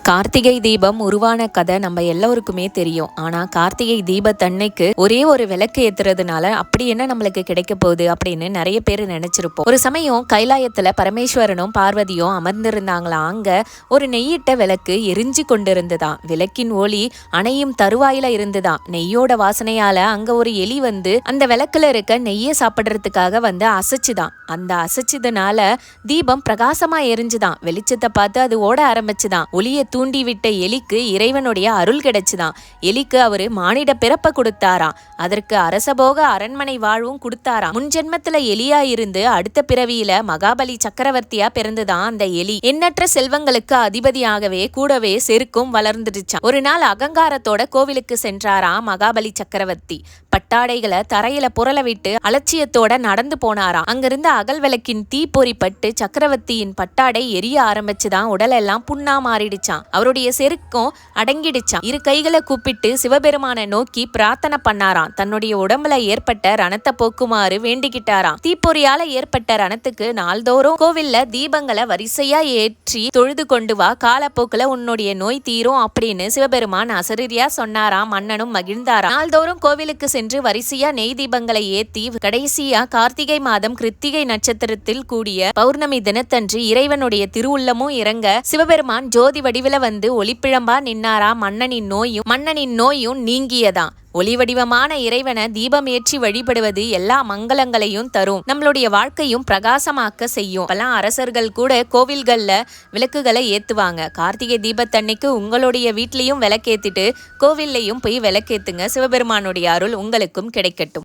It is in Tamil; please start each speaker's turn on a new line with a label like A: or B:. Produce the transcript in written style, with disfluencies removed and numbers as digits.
A: கார்த்திகை தீபம் உருவான கதை நம்ம எல்லோருக்குமே தெரியும். ஆனா கார்த்திகை தீபத்தன்னைக்கு ஒரே ஒரு விளக்கு ஏத்துறதுனால அப்படி என்ன நம்மளுக்கு கிடைக்க போகுது அப்படின்னு நிறைய பேர் நினைச்சிருப்போம். ஒரு சமயம் கைலாயத்துல பரமேஸ்வரனும் பார்வதியும் அமர்ந்திருந்தாங்களாம். அங்க ஒரு நெய்யிட்ட விளக்கு எரிஞ்சு கொண்டிருந்துதான். விளக்கின் ஒளி அணையும் தருவாயில இருந்துதான். நெய்யோட வாசனையால அங்க ஒரு எலி வந்து அந்த விளக்குல இருக்க நெய்யை சாப்பிடுறதுக்காக வந்து அசைச்சுதான். அந்த அசைச்சதுனால தீபம் பிரகாசமா எரிஞ்சுதான். வெளிச்சத்தை பார்த்து அது ஓட ஆரம்பிச்சுதான். ஒளியை தூண்டிவிட்ட எலிக்கு இறைவனுடைய அருள் கிடைச்சுதான். எலிக்கு அவரு மானிட பிறப்ப கொடுத்தாராம். அதற்கு அரசபோக அரண்மனை வாழ்வும் கொடுத்தாராம். முன்ஜென்மத்துல எலியா இருந்து அடுத்த பிறவியில மகாபலி சக்கரவர்த்தியா பிறந்துதான் அந்த எலி. எண்ணற்ற செல்வங்களுக்கு அதிபதியாகவே கூடவே செருக்கும் வளர்ந்துடுச்சான். ஒரு நாள் அகங்காரத்தோட கோவிலுக்கு சென்றாராம் மகாபலி சக்கரவர்த்தி. பட்டாடைகளை தரையில புரள விட்டு அலட்சியத்தோட நடந்து போனாராம். அங்கிருந்து அகல் விளக்கின் தீப்பொறி பட்டு சக்கரவர்த்தியின் பட்டாடை எரிய ஆரம்பிச்சுதான். உடலெல்லாம் புண்ணா மாறிடுச்சான். அவருடைய செருக்கும் அடங்கிடுச்சான். இரு கைகளை கூப்பிட்டு சிவபெருமான நோக்கி பிரார்த்தனை பண்ணாராம். தன்னுடைய உடம்புல ஏற்பட்ட ரணத்தை போக்குமாறு வேண்டிக்கிட்டாராம். தீப்பொறியால ஏற்பட்ட ரணத்துக்கு நாள்தோறும் கோவில்ல தீபங்களை வரிசையா ஏற்றி தொழுது கொண்டு வா, காலப்போக்குல உன்னுடைய நோய் தீரும் அப்படின்னு சிவபெருமான் அசரீரியா சொன்னாராம். மன்னனும் மகிழ்ந்தாராம். நாள்தோறும் கோவிலுக்கு சென்று வரிசையா நெய் தீபங்களை ஏத்தி கடைசியா கார்த்திகை மாதம் கிருத்திகை நட்சத்திரத்தில் கூடிய பௌர்ணமி தினத்தன்று இறைவனுடைய திருவுள்ளமும் இறங்க சிவபெருமான் ஜோதி வடிவில வந்து ஒளிப்பிழம்பா நின்னாரா. மன்னனின் நோயும் நீங்கியதான். ஒளி வடிவமான இறைவனை தீபம் ஏற்றி வழிபடுவது எல்லா மங்களங்களையும் தரும். நம்மளுடைய வாழ்க்கையும் பிரகாசமாக்க செய்யும். பல அரசர்கள் கூட கோவில்கள்ல விளக்குகளை ஏத்துவாங்க. கார்த்திகை தீபத்தன்னைக்கு உங்களுடைய வீட்லயும் விளக்கேத்திட்டு கோவில்லையும் போய் விளக்கேத்துங்க. சிவபெருமானுடைய அருள் உங்களுக்கும் கிடைக்கட்டும்.